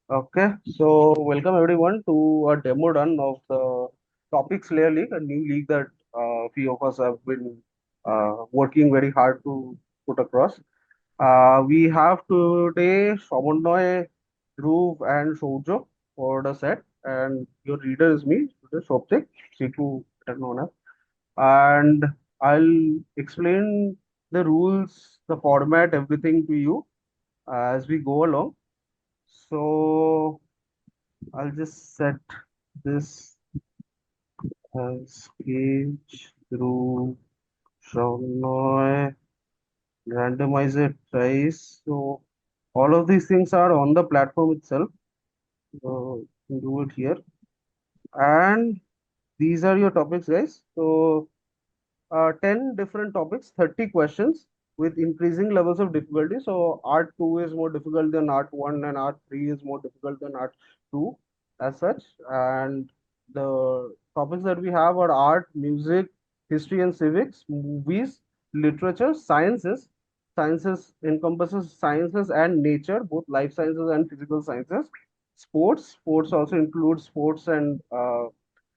Okay, so welcome everyone to a demo run of the Topics Layer League, a new league that few of us have been working very hard to put across. We have today Samanway, Dhruv, and Sourjo for the set, and your reader is me, today, Souptik, C2 better known as. And I'll explain the rules, the format, everything to you as we go along. So I'll just set this as page through Shaunoy, randomize it twice. So all of these things are on the platform itself. So you can do it here. And these are your topics, guys. So 10 different topics, 30 questions with increasing levels of difficulty. So art 2 is more difficult than art 1 and art 3 is more difficult than art 2 as such. And the topics that we have are art, music, history and civics, movies, literature, sciences. Sciences encompasses sciences and nature, both life sciences and physical sciences. Sports also includes sports and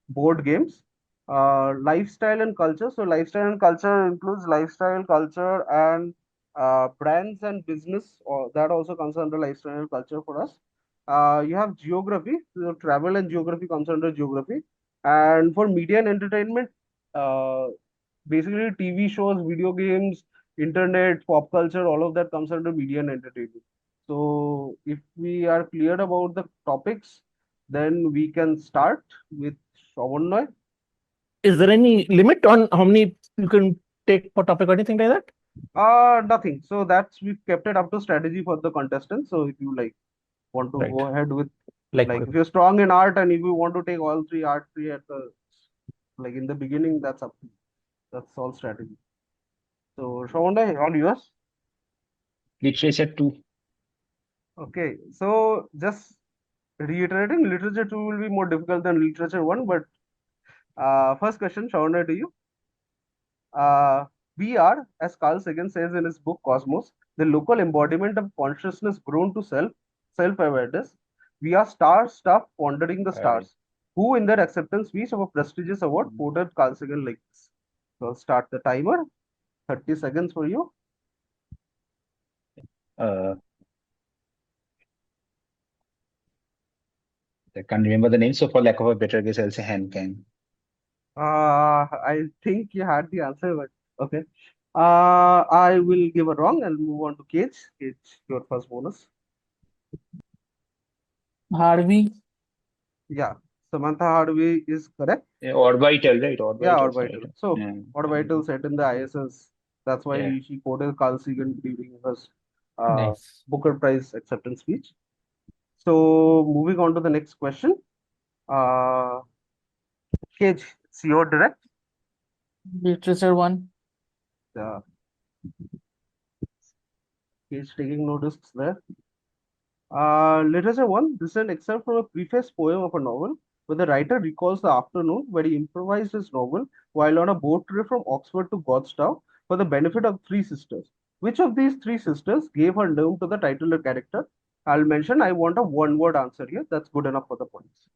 board games. Lifestyle and culture. So lifestyle and culture includes lifestyle, culture, and brands and business. Or that also comes under lifestyle and culture for us. You have geography. So travel and geography comes under geography. And for media and entertainment, uh, basically TV shows, video games, internet, pop culture, all of that comes under media and entertainment. So if we are clear about the topics, then we can start with Shravan. Is there any limit on how many you can take per topic or anything like that? Nothing. So that's we've kept it up to strategy for the contestants. So if you like want to Right. go ahead with Like, like if you're strong in art and if you want to take all three art three at the like in the beginning, that's up to you. That's all strategy. So Shravan, all yours. Literature too. Okay. So just reiterating, literature two will be more difficult than literature one. But first question, Shravan, to you. Uh, we are, as Carl Sagan says in his book Cosmos, the local embodiment of consciousness grown to self-awareness. We are star stuff pondering the Uh, stars. Who, in their acceptance speech of a prestigious award, quoted Carl Sagan like this? So I'll start the timer. 30 seconds for you. uh, I can't remember the name, so for lack of a better guess, I'll say Han Kang. I think you had the answer, but okay. I will give a wrong and move on to Cage. Cage, your first bonus. Harvey. Yeah, Samantha Hardaway is correct. Yeah, orbital, right? Yeah, Orbital, right? orbital. So Yeah, orbital set in the ISS. That's why yeah. she quoted Carl Sagan during his nice. Booker Prize acceptance speech. So moving on to the next question. Uh, Cage, it's your direct. Literature 1. Uh, Cage taking notice there. Literature one. This is an excerpt from a preface poem of a novel where the writer recalls the afternoon where he improvised his novel while on a boat trip from Oxford to Godstow for the benefit of three sisters. Which of these three sisters gave her name to the titular character? I'll mention I want a one-word answer here. That's good enough for the points.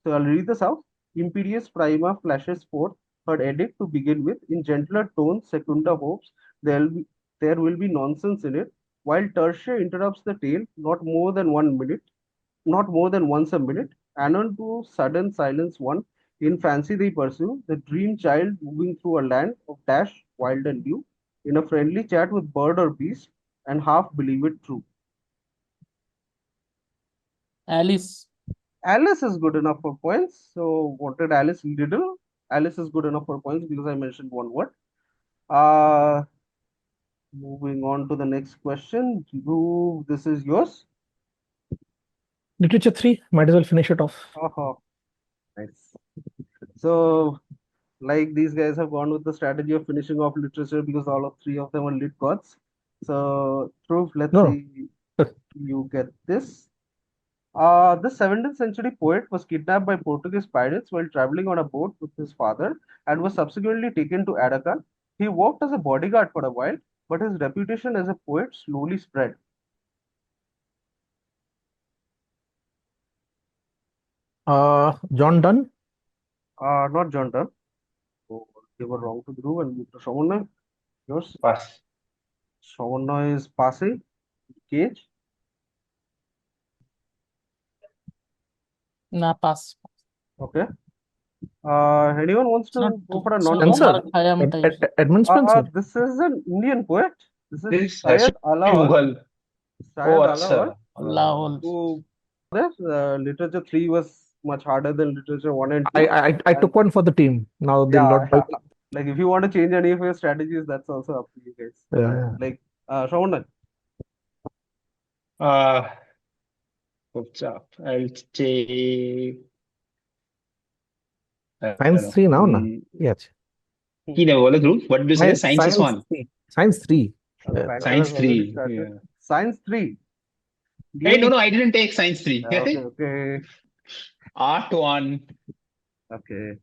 So I'll read this out. Imperious Prima flashes forth her edict to begin with. In gentler tones, Secunda hopes there will be nonsense in it, while Tertia interrupts the tale not more than once a minute. Anon to sudden silence one. In fancy they pursue the dream child moving through a land of dash, wild and new, in a friendly chat with bird or beast, and half believe it true. Alice. Alice is good enough for points. So wanted Alice Liddell. Alice is good enough for points because I mentioned one word. Uh Moving on to the next question. Dhruv, this is yours. Literature 3, might as well finish it off. Oh, nice. So like these guys have gone with the strategy of finishing off literature because all of three of them are lit gods. So Dhruv, let's No, see no. you get this. The 17th century poet was kidnapped by Portuguese pirates while traveling on a boat with his father and was subsequently taken to Arakan. He worked as a bodyguard for a while, but his reputation as a poet slowly spread. John Donne. Not John Donne. So they were wrong to Dhruv and Mr. Samanway. Yours. Pass. Samanway is passing. Cage. Nah, pass. Okay. Anyone wants It's not to go for a some non-com? Spencer. Omar Khayyam type. Edmund Spencer. This is an Indian poet. This is This Syed has to be Alawal. Mughal. Syed Oh, Alawal. acha. Lahore. Who this literature 3 was much harder than literature 1 and 2. I took one for the team. Now they'll Yeah, not. like if you want to change any of your strategies, that's also up to you guys. Yeah. Like Shravan, Uh, what's up? I'll take. I don't Science know. 3 now, na? Yeah. He never बोला Dhruv. What did you say? Science is one. Science 3. Banker Science has already 3. started. Yeah. Science 3. Hey, no, I didn't take Science 3. Okay. Art 1. Okay.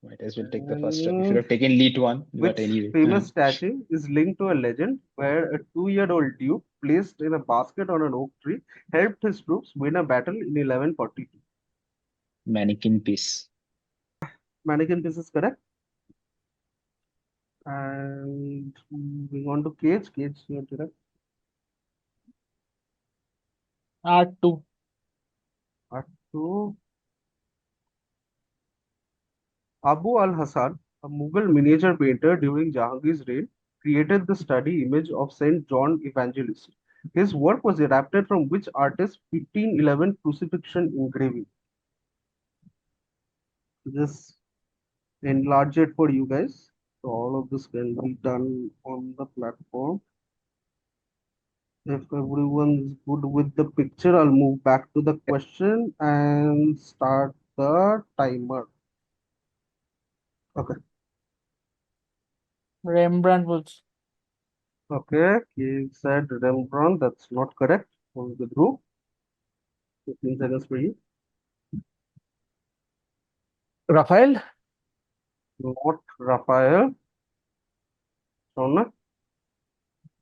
Might as well take the first one. If you have taken Lead 1, Which but anyway. famous statue is linked to a legend where a 2-year-old duke placed in a basket on an oak tree helped his troops win a battle in 1142? Mannequin piece. Mannequin piece is correct. And moving on to Cage. Cage, you're correct. Art 2. So, Abu al-Hasan, a Mughal miniature painter during Jahangir's reign, created the study image of Saint John Evangelist. His work was adapted from which artist's 1511 crucifixion engraving? Just enlarge it for you guys. So all of this can be done on the platform. If everyone's good with the picture, I'll move back to the question and start the timer. Okay. Rembrandt was. Okay. He said Rembrandt. That's not correct. On the group. 15 seconds for you. Raphael. Not Raphael. Shona.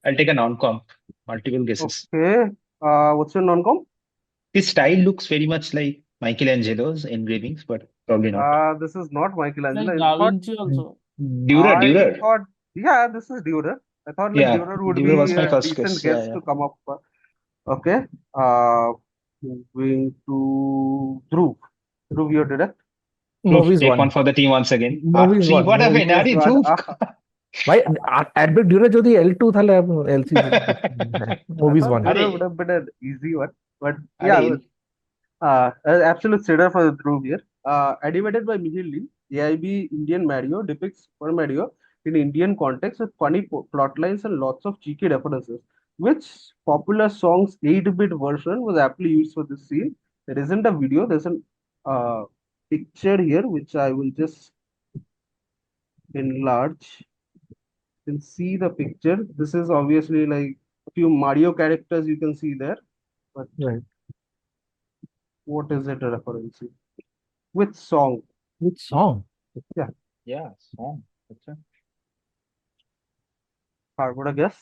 I'll take a non-comp. Multiple guesses. Okay. What's your non-com? His style looks very much like Michelangelo's engravings, but probably not. This is not Michelangelo. Like I Da thought, Vinci also. Dürer. yeah, this is Dürer. I thought like Yeah, Dürer would Dürer was be my a first decent guess. Yeah, guess yeah. to come up. Okay. Moving to Dhruv. Dhruv, you're direct. Movies Take one. one for the team once again. Movies Three. one. What happened? Movies Ari one. Dhruv. ভাই অ্যাডবেট ডিউরে যদি L2 তাহলে LC movies one. Dürer would have been an easy one, but yeah, absolute sitter for Dhruv here. Animated by Michiel Lee, AIB Indian Mario depicts Super Mario in Indian context with funny plot lines and lots of cheeky references. Which popular song's 8-bit version was aptly used for this scene? There isn't a video, there's a picture here which I will just enlarge. You can see the picture. This is obviously like a few Mario characters you can see there. But Right. what is it a reference to? Which song? Which song? Yeah, song. Hard would I guess?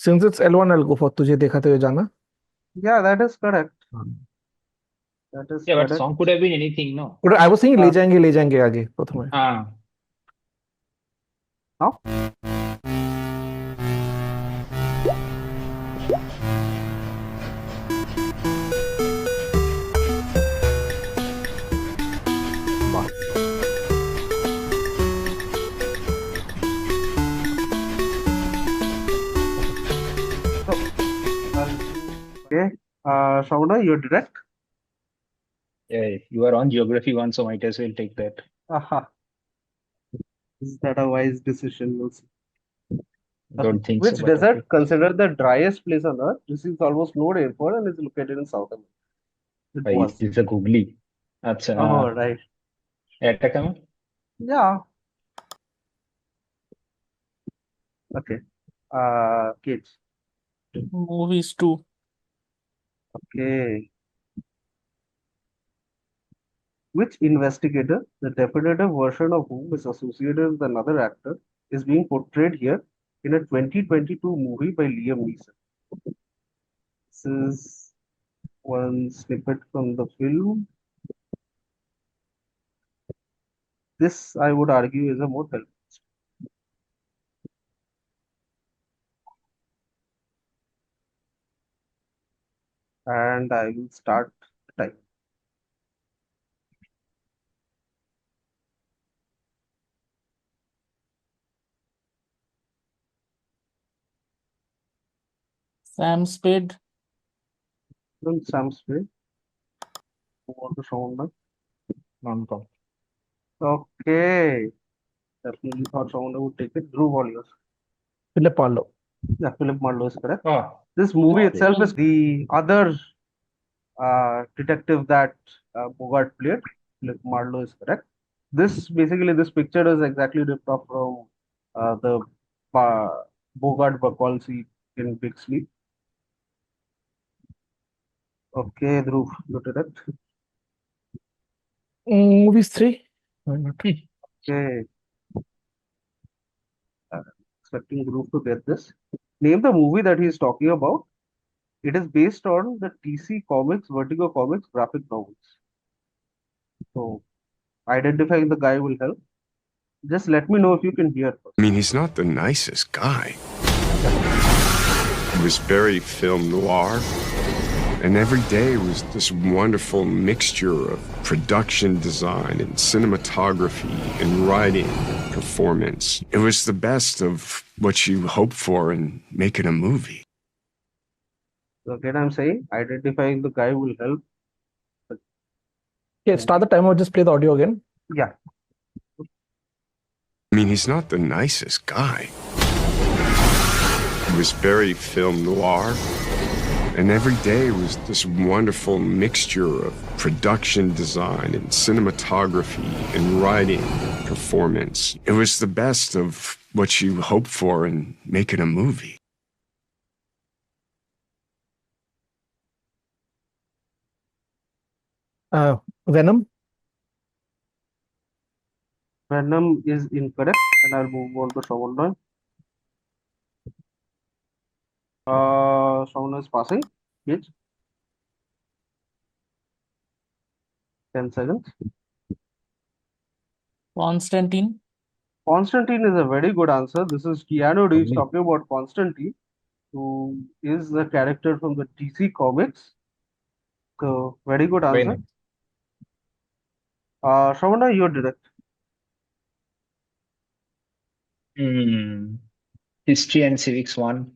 Since it's L1, I'll go for तुझे देखा तो ये जाना. Yeah, that is correct. That is Yeah, but correct. song could have been anything, no? But I was saying ले जाएंगे आगे प्रथमे. Now? Okay. Shauna, you're direct. Yeah, you are on geography one, so might as well take that. Aha. Is that a wise decision? We'll see. Don't think Which so. desert, considered the driest place on Earth, receives almost no rainfall and is located in South America? It was. It's a googly. Acha. Oh, right. Atacama? Yeah. Okay. Kids. Movies 2. Okay. Which investigator, the definitive version of whom is associated with another actor, is being portrayed here in a 2022 movie by Liam Neeson? This is one snippet from the film. This, I would argue, is a more helpful. And I will start the time. Sam Spade. Then Sam Smith. Who want to sound like? Non-com. Okay. Definitely thought someone would take it. Dhruv, all yours. Philip Marlowe. Yeah, Philip Marlowe is correct. Oh, This movie okay. itself is the other detective that Bogart played. Philip Marlowe is correct. This picture is exactly ripped off from the Bogart Bacall scene in Big Sleep. Okay, Dhruv, you did it. Movies 3. Why not? Okay, expecting Dhruv to get this. Name the movie that he's talking about. It is based on the TC Comics, Vertigo Comics graphic novels. So, identifying the guy will help. Just let me know if you can hear first. I mean, he's not the nicest guy. He was very film noir, and every day was this wonderful mixture of production design and cinematography and writing and performance. It was the best of what you hope for in making a movie. So again, I'm saying identifying the guy will help. Okay, start the timer. Just play the audio again. Yeah, I mean, he's not the nicest guy. He was very film noir, and every day was this wonderful mixture of production design and cinematography and writing and performance. It was the best of what you hope for in making a movie. Venom. Venom is incorrect, and I'll move on to Shawan. Shawan is passing. Yes, 10 seconds. Constantine. Constantine is a very good answer. This is Keanu Reeves Lovely. talking about Constantine, who is the character from the DC Comics. So, very good Very answer. nice. Shawan, you're direct. History and Civics 1.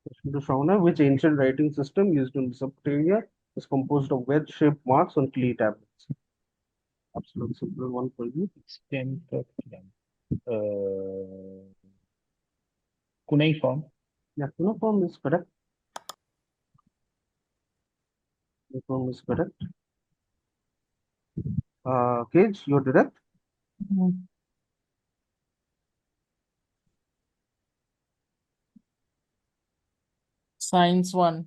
Question to Shauna, which ancient writing system used in Mesopotamia is composed of wedge-shaped marks on clay tablets? Absolute simple one for you. Extent of uh, cuneiform. Yeah, cuneiform is correct. Cuneiform is correct. Cage, you're direct. Mm. Science 1.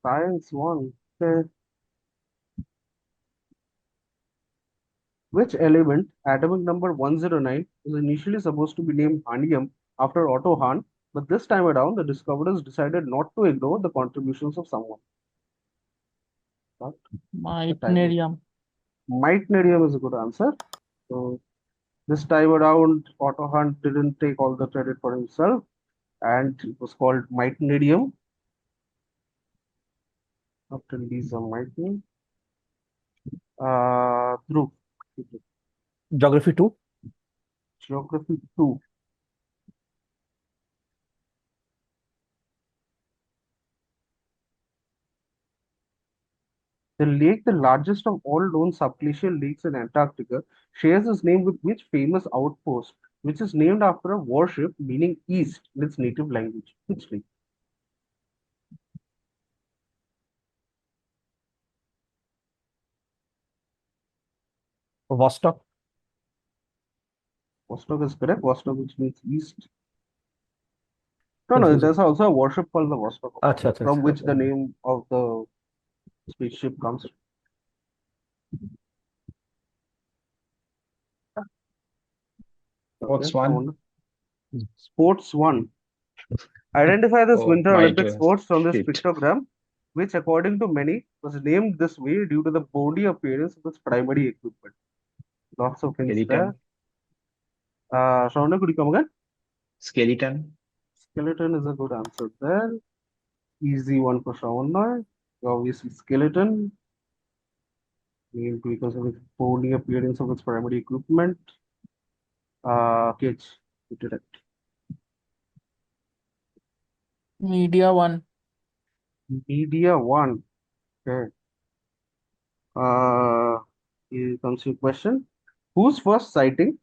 Science one. Okay. Which element, atomic number 109, was initially supposed to be named Hanium after Otto Hahn, but this time around the discoverers decided not to ignore the contributions of someone. But the time Meitnerium. Meitnerium is a good answer. So this time around, Otto Hahn didn't take all the credit for himself, and it was called Meitnerium after Lisa Meitner. Dhruv, Geography 2. Geography 2. The lake, the largest of all known subglacial lakes in Antarctica, shares its name with which famous outpost, which is named after a warship meaning east in its native language? Which lake? Vostok. Vostok is correct. Vostok, which means east. No, Confusing. there's also a warship called the Vostok, Acha, acha, from acha. which the name of the spaceship comes. What's Okay, one? Sports one. Identify this Oh, Winter my Olympic God. sports from this Shit. pictogram, which, according to many, was named this way due to the bony appearance of its primary equipment. Lots of hints there. Skeleton. Shauna, could you come again? Skeleton. Skeleton is a good answer there. Easy one for Shauna. Obviously, skeleton, named because of its bony appearance of its primary equipment. Cage, you did it. Media 1. Media one. Okay. Here comes your question. Whose first sighting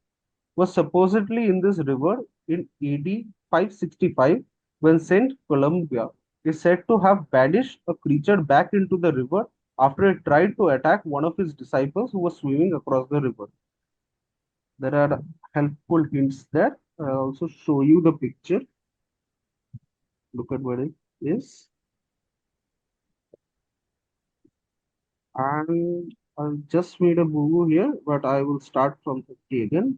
was supposedly in this river in AD 565 when Saint Columbia is said to have banished a creature back into the river after it tried to attack one of his disciples who was swimming across the river. There are helpful hints there. I'll also show you the picture. Look at where it is. And I'll just made a boo here, but I will start from 50 again.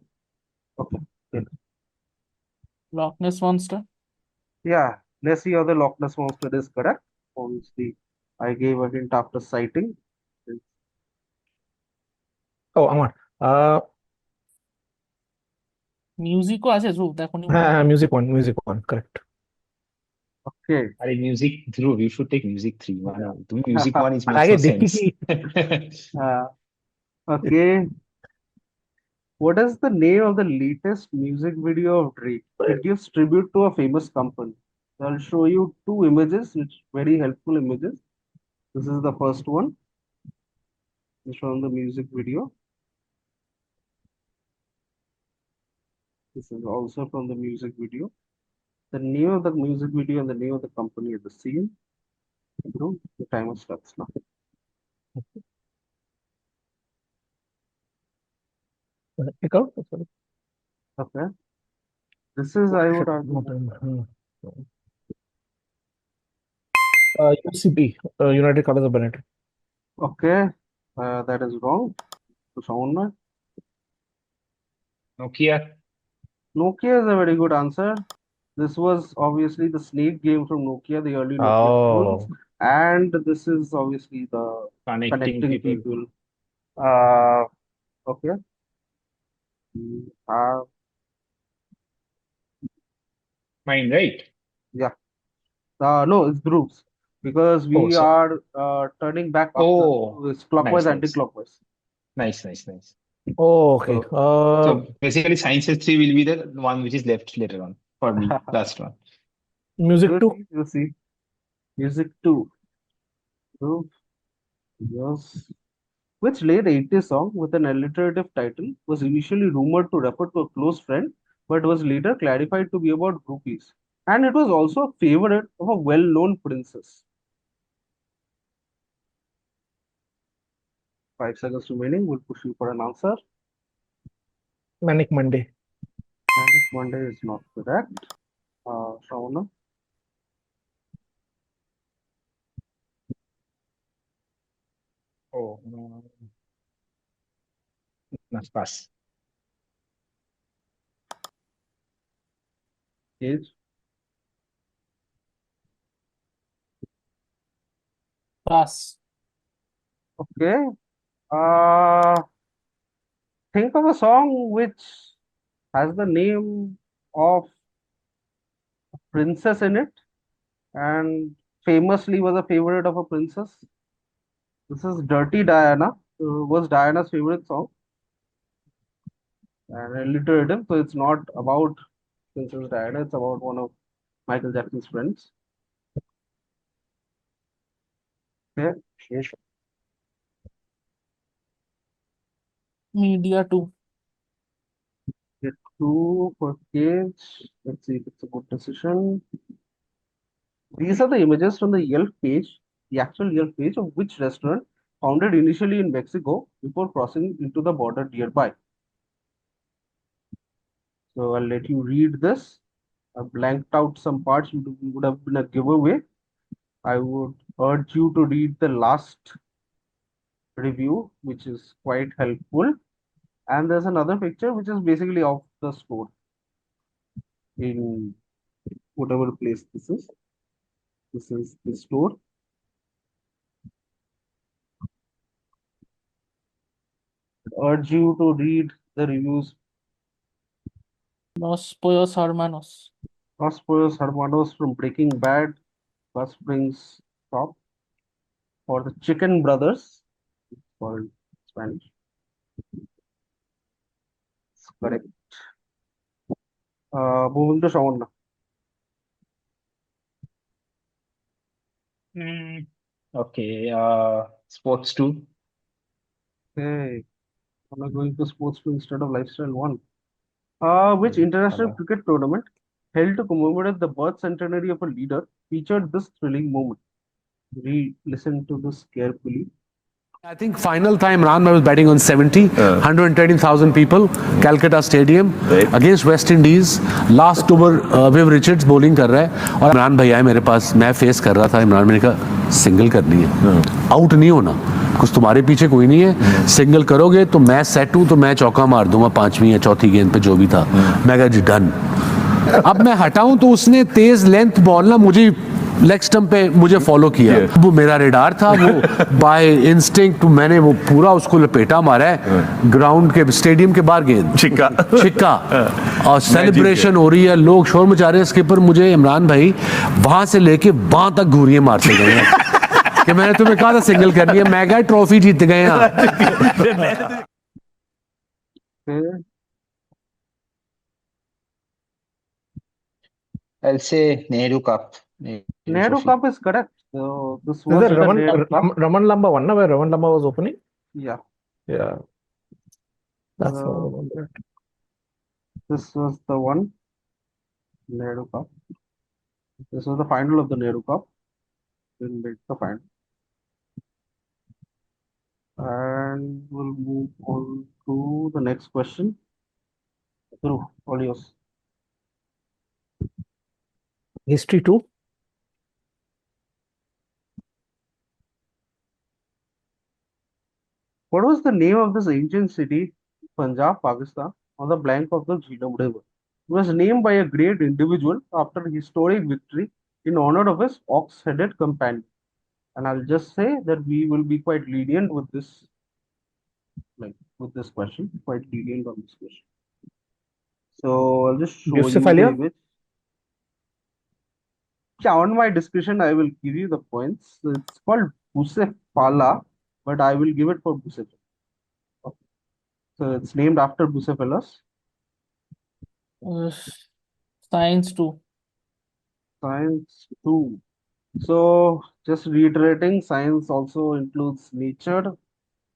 Okay. Good. Loch Ness Monster. Yeah, let's see how the Loch Ness Monster is correct. Obviously, I gave a hint after citing. ও আমার মিউজিকও আছে ধ্রুব দেখো নি মনে হ্যাঁ হয়। হ্যাঁ music one correct Okay. Are music Dhruv, you should take music 3. Man, the music one is আর makes আগে no দেখি sense. কি Okay. What is the name of the latest music video of Drake? It gives tribute to a famous company. So I'll show you two images, which very helpful images. This is the first one. It's from the music video. This is also from the music video. The name of the music video and the name of the company are the same. The timer starts now. check out sorry Okay. This is, I would argue, UCB United Colors of Benetton. okay. That is wrong. So someone, Nokia. Nokia is a very good answer. This was obviously the Snake game from Nokia, the early Nokia phones, and this is obviously the Connecting people. Okay. Mine, right? Yeah. No, it's Dhruv, because we Oh, so are turning back up it's clockwise, nice. anti-clockwise. Nice. Oh, okay. So basically, Sciences 3 will be the one which is left later on for me, last one. Music 2. You see. Music 2. Dhruv, yes. Which late 80s song with an alliterative title was initially rumored to refer to a close friend, but was later clarified to be about groupies. And it was also a favorite of a well-known princess. 5 seconds remaining. We'll push you for an answer. Manic Monday. Manic Monday is not correct. Shauna. Oh, no. Pass. Age. Pass. Okay. Think of a song which has the name of a princess in it and famously was a favorite of a princess. This is Dirty Diana. Was Diana's favorite song and alliterative, so it's not about Princess Diana. It's about one of Michael Jackson's friends. Okay. Yes. Media 2. Get 2 for Cage. Let's see if it's a good decision. These are the images from the Yelp page, the actual Yelp page of which restaurant founded initially in Mexico before crossing into the border nearby. So I'll let you read this. I blanked out some parts, would have been a giveaway. I would urge you to read the last review, which is quite helpful. And there's another picture which is basically of the store in whatever place this is. This is the store. I urge you to read the reviews. Los Pollos Hermanos. Los Pollos Hermanos from Breaking Bad, Gus Springs Top, or the Chicken Brothers, it's called in Spanish. It's correct. Moving to Shawan. Okay. Sports 2. Okay, I'm not going to sports two instead of lifestyle one. Which international Hello. cricket tournament held to commemorate the birth centenary of a leader featured this thrilling moment? Listen to this carefully. I think final time Imran Bhai was batting on 70, 120,000 people, Calcutta Stadium against West Indies. Last over Viv Richards bowling कर रहा है और इमरान भाई आए मेरे पास, मैं face कर रहा था, इमरान मैंने कहा सिंगल करनी है, आउट नहीं होना, कुछ तुम्हारे पीछे कोई नहीं है, सिंगल करोगे तो मैं सेट हूँ तो मैं चौका मार दूंगा पांचवी या चौथी गेंद पे जो भी था। मैं कहा जी डन। अब मैं हटाऊं तो उसने तेज लेंथ बॉल ना मुझे लेग स्टंप पे मुझे फॉलो किया। वो मेरा रेडार था, वो बाय इंस्टिंक्ट मैंने वो पूरा उसको लपेटा मारा है ग्राउंड के स्टेडियम के बाहर गेंद छिक्का और सेलिब्रेशन हो रही है, लोग शोर मचा रहे हैं। स्किपर मुझे इमरान भाई वहां से लेके वहां तक घूरियां मारते गए हैं कि मैंने तुम्हें कहा था सिंगल करनी है, मैं क्या ट्रॉफी जीत गए हैं। Okay. I'll say Nehru Cup. Nehru Trophy. Cup is correct. So this Is was that the Nehru Cup. Raman Lamba one, where Raman Lamba was opening? Yeah. Yeah. That's Uh, how I remember it. This was the one. Nehru Cup. This was the final of the Nehru Cup. Didn't make the final. And we'll move on to the next question. Dhruv, all yours. History 2. What was the name of this ancient city, Punjab, Pakistan, on the bank of the Jhelum River? It was named by a great individual after a historic victory in honor of his ox-headed companion. And I'll just say that we will be quite lenient with this, with this question, quite lenient on this question. So I'll just show Yusuf you the Ali? image. Yeah, on my discussion, I will give you the points. So it's called Bucephala, but I will give it for Bucephala. Okay. So it's named after Bucephalus. Science 2. Science 2. So just reiterating, science also includes nature,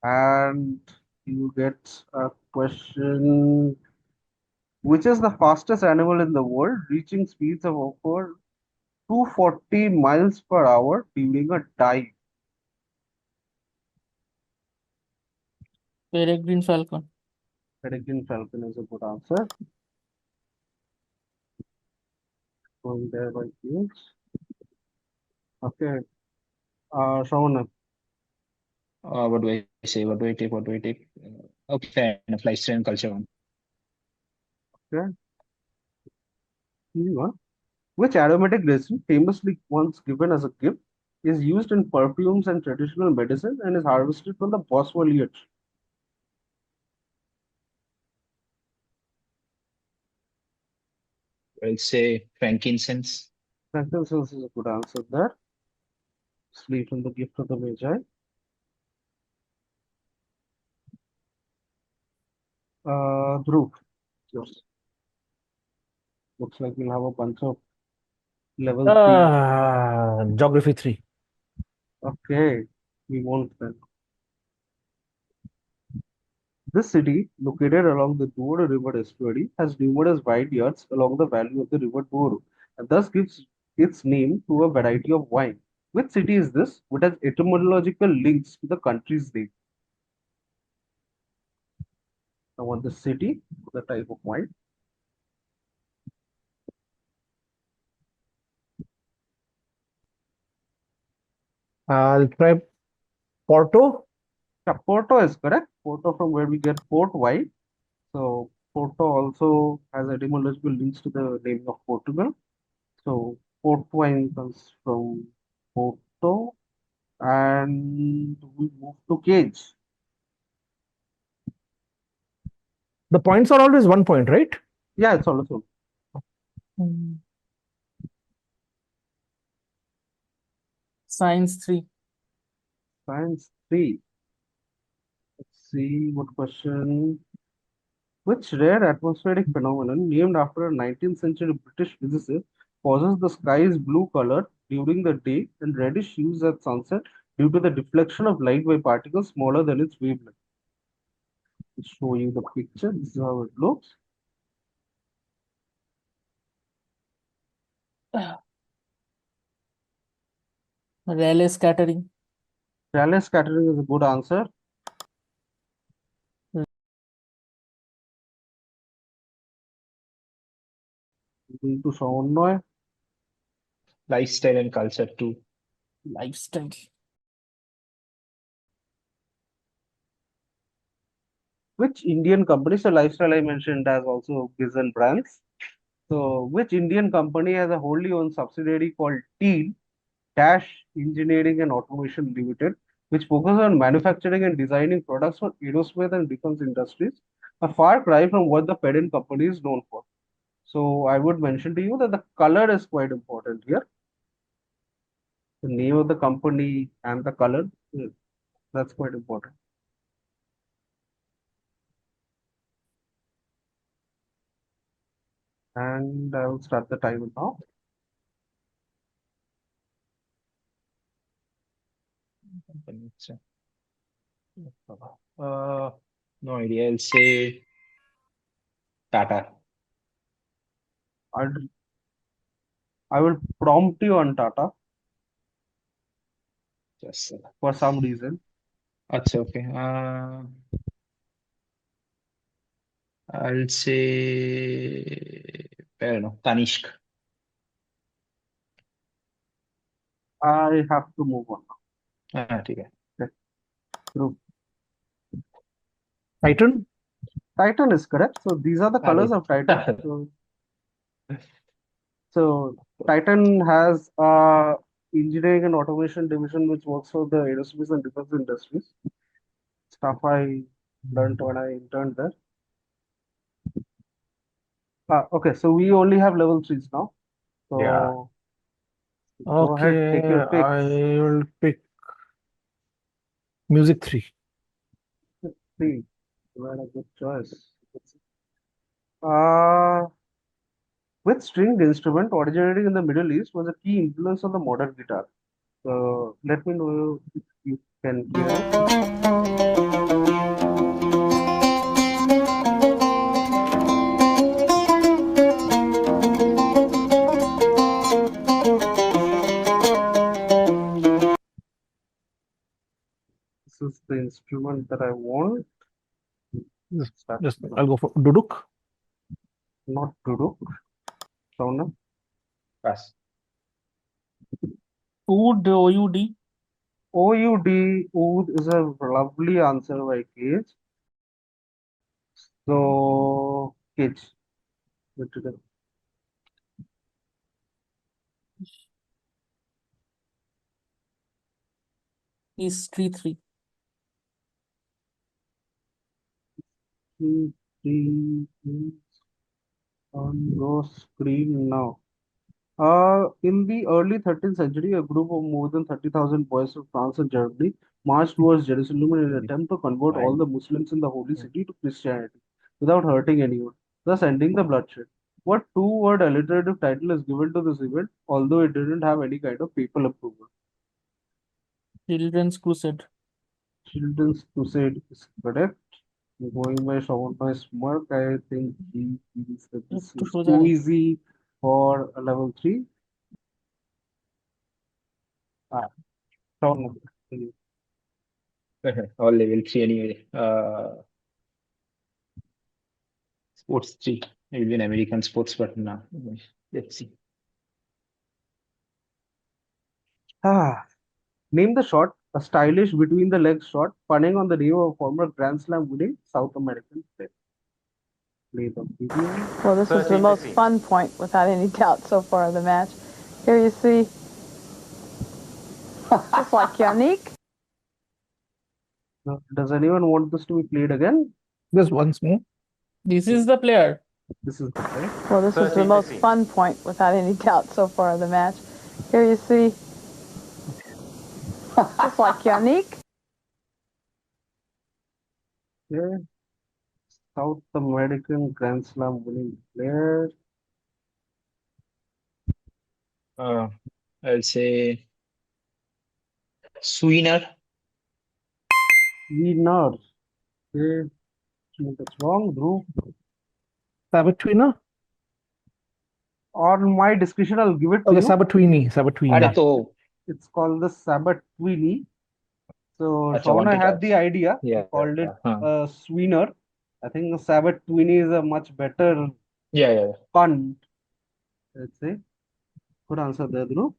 and you get a question. Which is the fastest animal in the world, reaching speeds of over 240 miles per hour during a dive? Peregrine Falcon. Peregrine falcon is a good answer. Going there by you. Okay. Shravan, What do I say? What do I take? What do I take? Okay, fair enough. Lifestyle and culture one. okay. Easy one. Which aromatic resin, famously once given as a gift, is used in perfumes and traditional medicine and is harvested from the boswellia tree? I'll say frankincense. Frankincense is a good answer there. Sleep from the gift of the Magi. Dhruv, yours. Looks like we'll have a bunch of level 3. Geography 3. Okay, we won't then. This city, located along the Douro River estuary, has numerous vineyards along the valley of the river Douro, and thus gives its name to a variety of wine. Which city is this? Which has etymological links to the country's name? I want the city, the type of wine. I'll try Porto. Yeah, Porto is correct. Porto, from where we get port wine. So Porto also has etymological links to the name of Portugal. So port wine comes from Porto, and we move to cage. The points are always 1 point, right? Yeah, it's also Hmm. Science 3. science 3. Let's see what question. Which rare atmospheric phenomenon named after a 19th century British physicist causes the sky's blue color during the day and reddish hues at sunset due to the deflection of light by particles smaller than its wavelength? I'll show you the picture. This is how it looks. Rayleigh scattering. Rayleigh scattering is a good answer. Going to Samanway. Lifestyle and culture too. Lifestyle. Which Indian company, so lifestyle I mentioned has also Gizen brands. So which Indian company has a wholly owned subsidiary called TEAL Dash Engineering and Automation Limited, which focuses on manufacturing and designing products for aerospace and defense industries, a far cry from what the parent company is known for. So I would mention to you that the color is quite important here. The name of the company and the color, that's quite important. And I will start the timer now. No idea. I'll say Tata. I'll, I will prompt you on Tata Just for some reason. Acha, okay. I'll say I don't know. Tanishq. I have to move on. ठीक है. Okay. Dhruv. Titan. Titan is correct. So these are the colors of Titan. So Titan has a engineering and automation division which works for the aerospace and defense industries. Stuff I learned when I interned there. Okay, so we only have level threes now. So Yeah. go ahead, take your Okay, I picks. will pick music 3. Three. You had a good choice. Uh, which stringed instrument originating in the Middle East was a key influence on the modern guitar? So let me know if you can hear. This is the instrument that I want. Just I'll go for Duduk. Not Duduk. Sauna. Pass. Oud, OUD. OUD. Oud is a lovely answer by Cage. So Cage. Good to go. History 3. On your screen now. In the early 13th century, a group of more than 30,000 boys from France and Germany marched towards Jerusalem in an attempt to convert all the Muslims in the holy city to Christianity without hurting anyone, thus ending the bloodshed. What two-word alliterative title is given to this event, although it didn't have any kind of papal approval? Children's Crusade. Children's Crusade is correct. Going by Shawn by Smirk, I think he feels that this To is show too that- easy for a level 3. Shawn, All level 3 anyway. Sports 3. It will be an American sports, but now let's see. Name the shot, a stylish between the legs shot, punning on the name of a former Grand Slam winning South American player. Play the video. Well, this was the most fun point, without any doubt, so far of the match. Here you see, just like Yannick. Now, does anyone want this to be played again? Just once more. This is the player. This is the right. Well, this was the most fun point, without any doubt, so far of the match. Here you see, just like Yannick. Yeah. South American Grand Slam winning player. I'll say Sweener. Winner. Okay. That's wrong. Dhruv. Sabatwina? On my discretion, I'll give it to Okay, you. Sabatwini. अरे Sabatwini. तो It's called the Sabat Tweenie. So अच्छा one Shauna to had the touch. idea. He Yeah, called it हाँ. Sweener. I think Sabat Tweenie is a much better Yeah. pun. Let's say. Good answer there, Dhruv.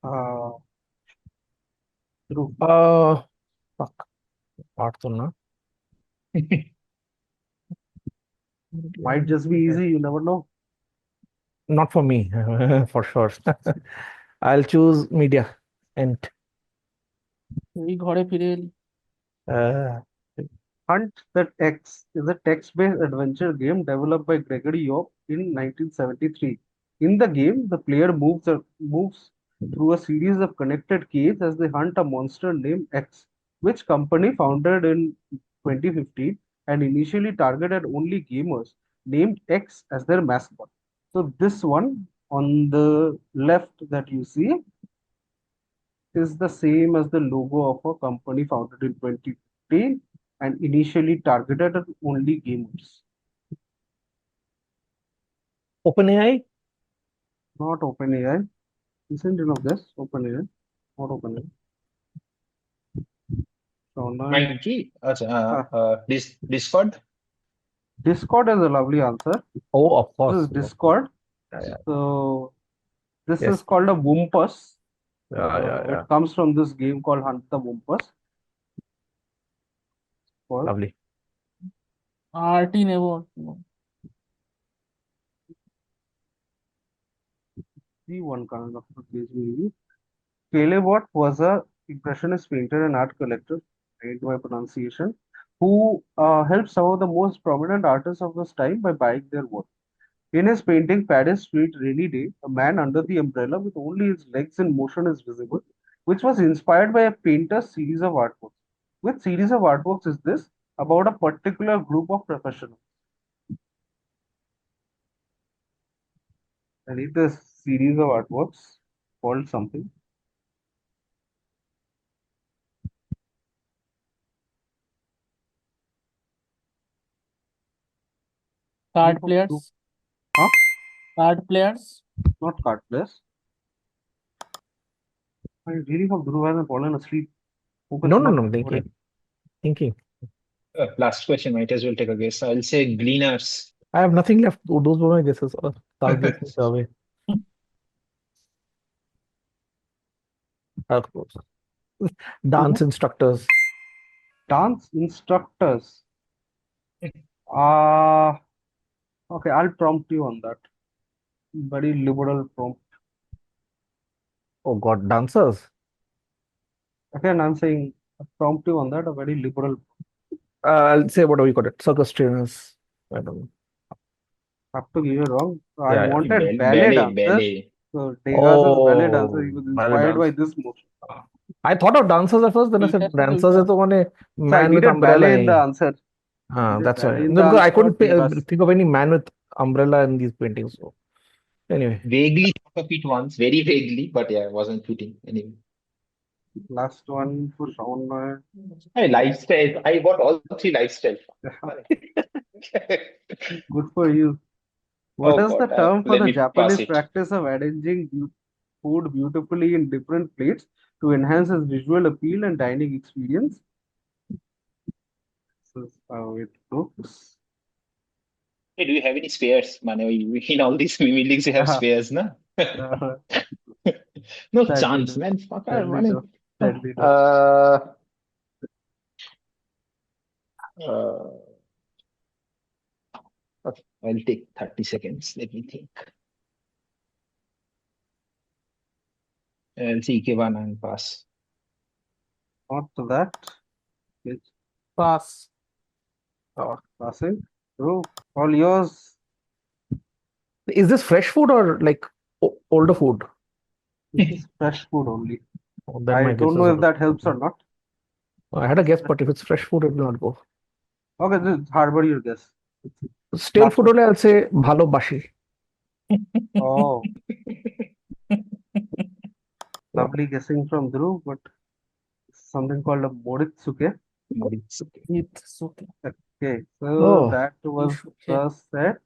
Uh, Dhruv. Fuck. Part to na. Might just be easy. You never know. Not for me, for sure. I'll choose media. And এই ঘরে ফিরে এলি। Hunt the X is a text-based adventure game developed by Gregory Yop in 1973. In the game, the player moves through a series of connected caves as they hunt a monster named X, which company founded in 2015 and initially targeted only gamers named X as their mascot. So this one on the left that you see is the same as the logo of a company founded in 2015 and initially targeted at only gamers. OpenAI? Not OpenAI. Isn't enough this? OpenAI. Not OpenAI. Monkey. Discord. Discord is a lovely answer. Oh, of This course. is Discord. Yeah. So this Yes. is called a Wumpus. Yeah. It comes from this game called Hunt the Wumpus. Lovely. RT নেব। See one kind of place maybe. Calebot was a impressionist painter and art collector, right by pronunciation, who helped some of the most prominent artists of his time by buying their work. In his painting Paris Street Rainy Day, a man under the umbrella with only his legs in motion is visible, which was inspired by a painter's series of artworks. Which series of artworks is this about a particular group of professionals? I need this series of artworks called something. Card players. Huh? Card players. Not card players. I really hope Dhruv hasn't fallen asleep. Focus No, not- thinking. Last question. Might as well take a guess. I'll say Gleaners. I have nothing left. Those were my guesses. I'll get it away. Of course. Dance instructors. Dance instructors. Okay, I'll prompt you on that. Very liberal prompt. Oh God, dancers. Again, I'm saying a prompt you on that, a very liberal. I'll say whatever you call it. Circus trainers. I don't know. Have to give you wrong. I Yeah, wanted ballet Ballet. dancers. So Degas' ballet dancer, he was Oh, ballet inspired by dance. this motion. I thought of dancers at first, then I said dancers is the one So I man with needed umbrella. ballet in the answer. Needed That's why. ballet in No, the because I answer, couldn't Degas. think of any man with umbrella in these paintings. So anyway, Vaguely thought of it once, very vaguely, but yeah, it wasn't fitting anyway. Last one for Shaun. Hey, lifestyle. I got all three lifestyle. Good for you. What Oh is God, the term for let the me pass Japanese it. practice of arranging food beautifully in different plates to enhance its visual appeal and dining experience? This is how it looks. Hey, do you have any spares? Man, in all these Mimi leagues, you have spares, no? No Sadly chance, no. man. Fuck, Sadly man. no. Sadly no. I'll take 30 seconds. Let me think. I'll see K1 and pass. Not to that. It's Pass. passing. Dhruv, all yours. Is this fresh food or like older food? This is fresh food only. Oh, then I my guess don't is know if out. that helps or not. I had a guess, but if it's fresh food, it will not go. Okay, just harbor your guess. Stale Last food one. hole, I'll say bhalobashi. Oh, lovely guessing from Dhruv, but something called a moritsuke. It's okay. It's okay. Okay, so Oh, that was Okay. the set.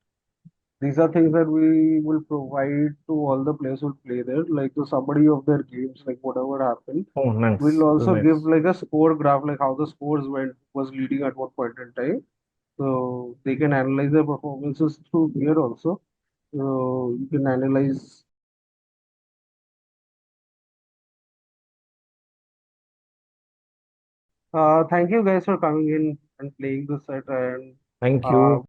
These are things that we will provide to all the players who play there, like the summary of their games, like whatever happened. oh, nice. We'll also Nice. give like a score graph, like how the scores was leading at what point in time. So they can analyze their performances through here also. So you can analyze. Thank you guys for coming in and playing the set, and Thank uh, you.